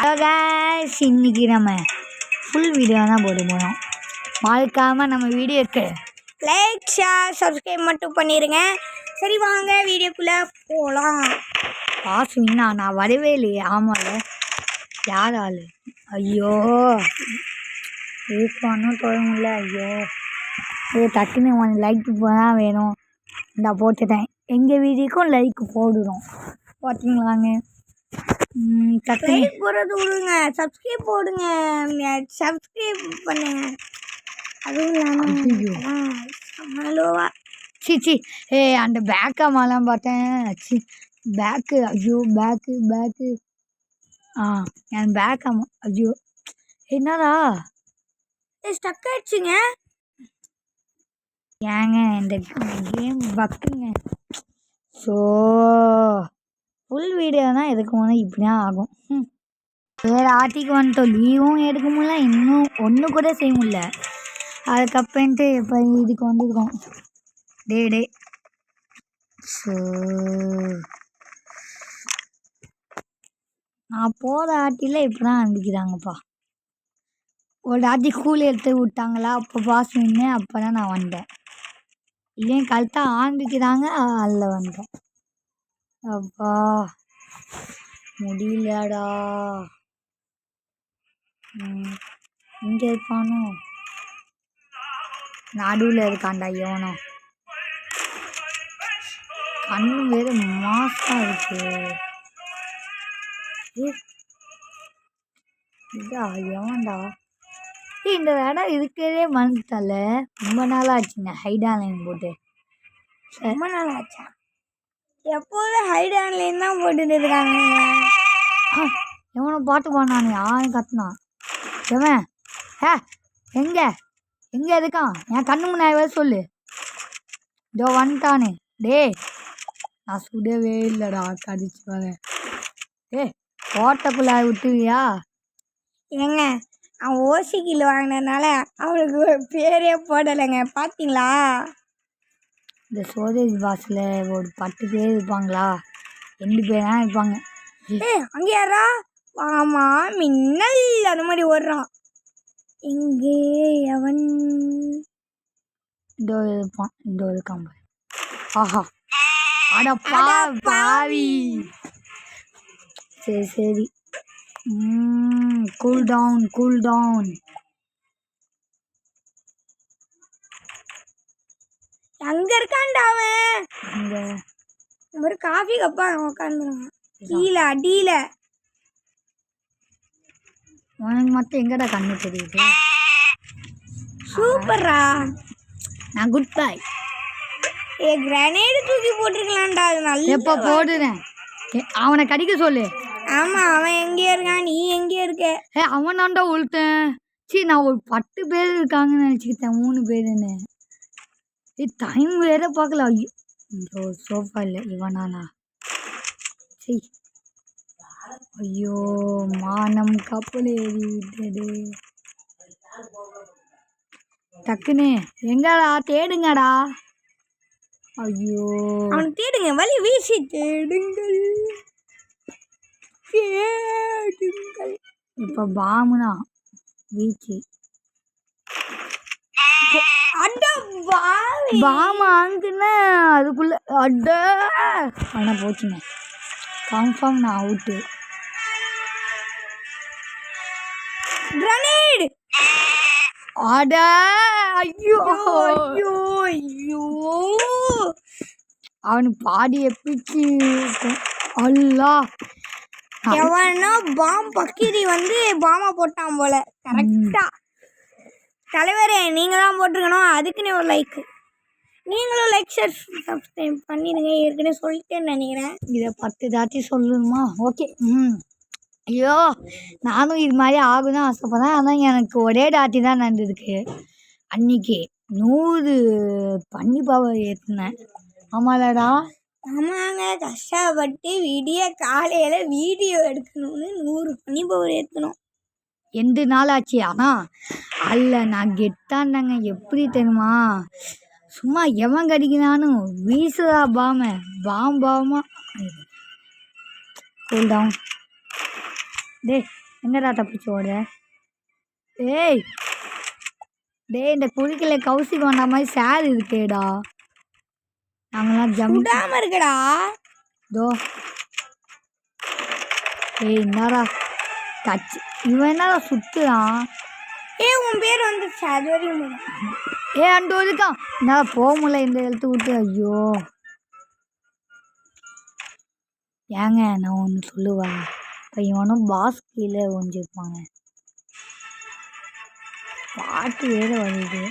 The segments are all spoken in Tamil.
ஹலோ गाइस, இன்னைக்கு நம்ம ஃபுல் வீடியோ தான் போட போகிறோம். மறக்காமல் நம்ம வீடியோக்கு லைக், ஷேர், சப்ஸ்கிரைப் மட்டும் பண்ணிடுங்க. சரி, வாங்க வீடியோக்குள்ளே போகலாம். காசு வீணா நான் வரவே இல்லையே. ஆமாம்ல, யார் ஆள்? ஐயோ, இதுக்கு ஒன்றும் தொட முடியல. ஐயோ, டக்குன்னு ஒன்று லைக் தான் வேணும். இந்த போட்டுட்டேன். எங்கள் வீடியோக்கும் லைக் போடுறோம், பார்த்தீங்களாங்க. லைக் போடுறது விடுங்க, சப்ஸ்கிரைப் போடுங்க, சப்ஸ்கிரைப் பண்ணுங்க. அதுவும் இல்லாமல் சி அந்த பேக்காமாலாம் பார்த்தேன். பேக்கு, ஐயோ பேக்கு என் பேக்காமா. ஐயோ, என்னடா ஸ்டக் ஆயிடுச்சுங்க. ஏங்க இந்த கேம் பக்குங்க. ஸோ ஃபுல் வீடியோ தான் எடுக்க போனால் இப்படி தான் ஆகும். வேறு ஆர்டிக்கு வந்துட்டோம். லீவும் எடுக்க முடியல, இன்னும் ஒன்று கூட செய்ய முடியல. அதுக்கப்புறன்ட்டு இப்போ இதுக்கு வந்துருக்கோம். டே ஸோ நான் போகிற ஆட்டியில் இப்போ தான் அனுப்பிக்கிறாங்கப்பா. ஒரு ஆட்டி கூலி எடுத்து விட்டாங்களா, அப்போ பாஸ் நின்று அப்போ தான் நான் வந்தேன். இல்லையும் கரெக்டாக ஆரம்பிக்கிறாங்க, அதில் வந்தேன். அப்பா முடியலடா. இங்கே இருப்பானோ, நடுவில் இருக்காண்டா இவனோ. கண்ணு வேறு மாசாக இருக்கு. இதா எவன்டா? இந்த இடம் இருக்கிறதே மறந்துட்டால. ரொம்ப நாளாக ஆச்சுங்க ஹைட் ஆன்லைன் போட்டு. ரொம்ப நாள் ஆச்சா? எப்போதும் ஹைட் ஆன்லைன் தான் போட்டுட்டு இருக்காங்க. எவனோ பாட்டு பாடினானே, யாரும் கத்துனான் எவன்? எங்கே இருக்கான்? என் கண்ணு முன்னாடி சொல்லு. இதோ வந்துட்டானே. டே, நான் சுடவே இல்லைடா, கடிச்சு வரேன். ஓட்டக்குள்ளே விட்டுவியா? ஏங்க, அவன் ஓசி கிலோ வாங்கினதுனால அவனுக்கு பேரே போடலைங்க, பார்த்தீங்களா? இந்த ஸ்டோரேஜ் பாக்ஸில் ஒரு 10 பேர் இருப்பாங்களா, 2 பேர் தான் இருப்பாங்க. அங்கே யாரா? ஆமா, மின்னல் அந்த மாதிரி ஓடுறான். இங்கே அவன் இதோ இருப்பான். இதோ இருக்கான். ஆஹா, அடப்பா பாவி. சரி கூல் டவுன். அங்க இருக்கான்டா அவன். அங்க ஒரு காஃபி கப்பா உட்காந்துருவான் கீழே அடியில. உனக்கு மட்டும் எங்கடா கண்ணு தெரியுது? சூப்பர்ரா. நான் குட் பாய். கிரனேடு தூக்கி போட்டிருக்கலாம்டா. அது நல்ல எப்போ போடுறேன். அவனை கடிக்க சொல்லு. ஆமா, அவன் எங்கேயா இருக்கான், நீ எங்கேயா இருக்க? அவனாண்டா உள்ட்டேன். நான் ஒரு 10 பேர் இருக்காங்கன்னு நினச்சிக்கிட்டேன், 3 பேருன்னு. டைம் வேற பார்க்கல. ஐயோ, சோஃபா இல்லை இவனானா? ஐயோ, மானம் கப்பல் ஏறி விட்டது. டக்குன்னு எங்கடா தேடுங்கடா. ஐயோ, அவன் தேடுங்க, வழி வீசி தேடுங்கள். இப்போ பாமுனா வீச்சு பாம அங்குன்னா அதுக்குள்ள அட போச்சுங்க. கன்ஃபார்ம் நான் அவுட்டு. கிரனேட். அட ஐயோ, அவனு பாடி எப்பிச்சு. அல்லா, எவனா பாம் பக்கிரி வந்து பாமா போட்டான் போல. கரெக்டா தலைவரே, நீங்க தான் போட்டிருக்கணும். அதுக்குன்னு ஒரு லைக். நீங்களும் லைக், ஷேர், சப்ஸ்கிரைப் பண்ணிடுங்க. ஏற்கனவே சொல்லிட்டேன்னு நினைக்கிறேன். இதை 10 தாட்டி சொல்லணுமா? ஓகே. ஐயோ, நானும் இது மாதிரி ஆகுதான் ஆசைப்பட்றேன். ஆனால் எனக்கு ஒரே டாட்டி தான் நடந்திருக்கு. அன்னைக்கு 100 பண்ணி பவர் ஏற்றினேன். ஆமாலடா. ஆமாங்க, கஷ்டப்பட்டு காலையில் வீடியோ எடுக்கணும்னு 100 பண்ணி பவர் ஏற்றணும். 2 நாள் ஆச்சு. ஆனால் அதில் நான் கெட்டாந்தாங்க. எப்படி தெரியுமா? சும்மா எவன் கடிக்கிறானும் வீசுதா பாமா. Cool down. டே எங்கடா தப்பிச்சு ஓட? ஏய் டேய், இந்த குழிக்குள்ள கௌசிக்கு வந்த மாதிரி சேர் இருக்கேடா. நாங்களாம் விடாம இருக்கடா. தோ ஏய் என்னடா கச்சு, இவன் என்னடா சுத்துறான்? உன் பேர் வந்துருச்சு அது வரையும். அண்டு இருக்கான். என்னடா போக முடியல இந்த எழுத்து விட்டு. ஐயோ ஏங்க நான் ஒன்று சொல்லுவேன். இப்போ இவனும் பாஸ் கீழே ஒஞ்சிருப்பாங்க. பாட்டு வேற வருது,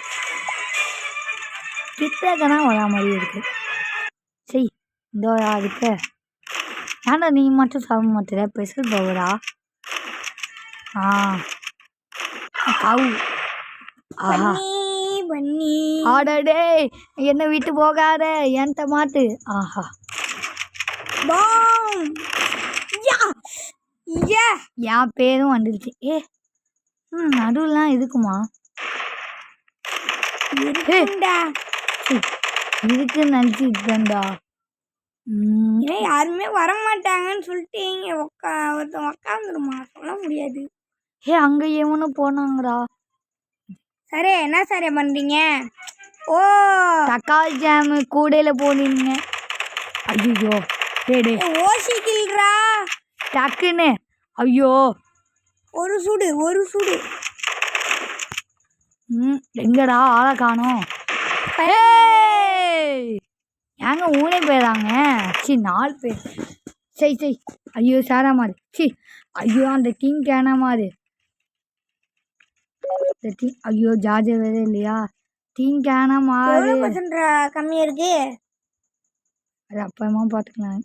கிட்டக்கனா வரா மாதிரி இருக்கு. சரி இந்த அதுக்கு ஏன்டா நீ மட்டும் சாப்பிட மாட்டேற? ஸ்பெஷல் பவரா? கவு. ஆஹா பண்ணி ஆடடே, என்ன விட்டு போகாத, என்கிட்ட மாட்டு. ஆஹா என் பேரும் வந்துருச்சு. நடுவுலாம் இருக்குமா? இருக்குன்னு நினச்சிட்டேன்டா. யாருமே வரமாட்டாங்கன்னு சொல்லிட்டு இங்கே ஒருத்தன் உக்காந்துருமா, சொல்ல முடியாது. அங்கே எவனும் போனாங்கடா. சரி என்ன சார் பண்ணுறீங்க? தக்காளி ஜாமு கூடையில் போனீங்க. ஐயோ டேடே ஓசிக்கில்றா டக்குன்னு. ஐயோ ஒரு சுடு. எங்கடா ஆளை காணோம்? ஏங்க 3 பேராங்க? 4 பேர். சரி ஐயோ சாரா மாதிரி. ஐயோ அந்த கிங் கேன மாதிரி. ஐயோ ஜார்ஜ் வேற இல்லையா? கிங் கேன மாதிரி கம்மியா இருக்கு. அது அப்புறமா பார்த்துக்கலாம்.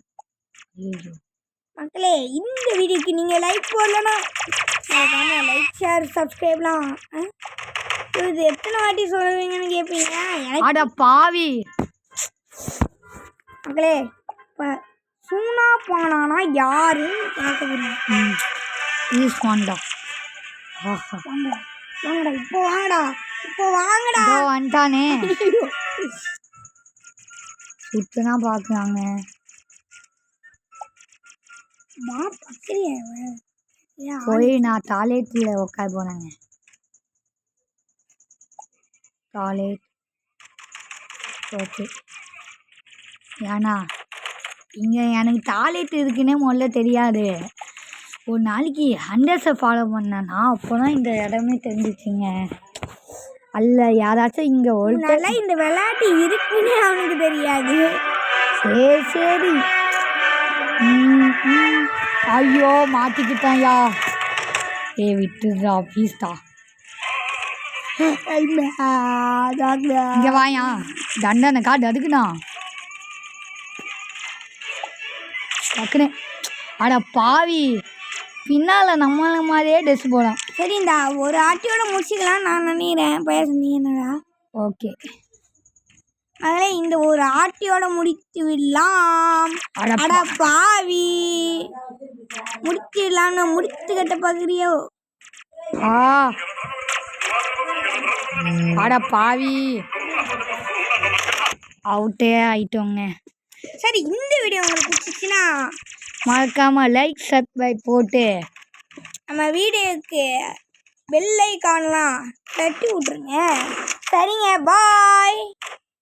ஐயோ மக்களே, இந்த வீடியோக்கு நீங்கள் லைக் போடலன்னா லைக் ஷேர் சப்ஸ்கிரைப்லாம் இது எத்தனை வாட்டி சொல்லுவீங்கன்னு கேட்பீங்க. அட பாவி மக்களே, இப்போ சூனா பானானா யாருன்னு பார்க்க முடியும். வாங்கடா இப்போ வாங்கடா வந்துட்டானே. சுத்தனா பார்க்குறாங்க. போய் நான் டாய்லெட்டில் உட்கார போனேங்க. Toilet okay. ஏன்னா இங்கே எனக்கு டாய்லெட் இருக்குன்னே முதல்ல தெரியாது. ஒரு நாளைக்கு ஹண்டர்ஸை ஃபாலோ பண்ணேன்னா அப்போ தான் இந்த இடமே தெரிஞ்சிச்சுங்க. அல்ல யாராச்சும் இங்கே ஒருத்தர் இந்த விளையாட்டு இருக்குன்னே அவனுக்கு தெரியாது. சரி ஐயோ மாட்டிக்கிட்டான்யா. விட்டுடுறா ப்ளீஸ்டா. இங்கே வாயா, தண்டனை காட்டு அதுக்குண்ணா டக்குன்னு. அட பாவி, பின்னால் நம்மள மாதிரியே ட்ரெஸ் போகலாம். சரிண்டா, ஒரு ஆட்டியோட முடிச்சுக்கலாம் நான் நினைக்கிறேன். பேச நீ என்னடா? ஓகே அதில் இந்த ஒரு ஆட்டியோட முடித்து விடலாம். அட பாவி, முடித்து விடலாம்னு முடித்து கட்ட பார்க்குறியோ? அட பாவி, அவுட்டே ஆயிட்டோங்க. சரி, இந்த வீடியோ உங்களுக்கு பிடிச்சிச்சுன்னா மறக்காமல் லைக் சப்ஸ்கிரைப் போட்டு நம்ம வீடியோக்கு பெல் ஐகான்லாம் தட்டி விட்ருங்க. சரிங்க, பாய்.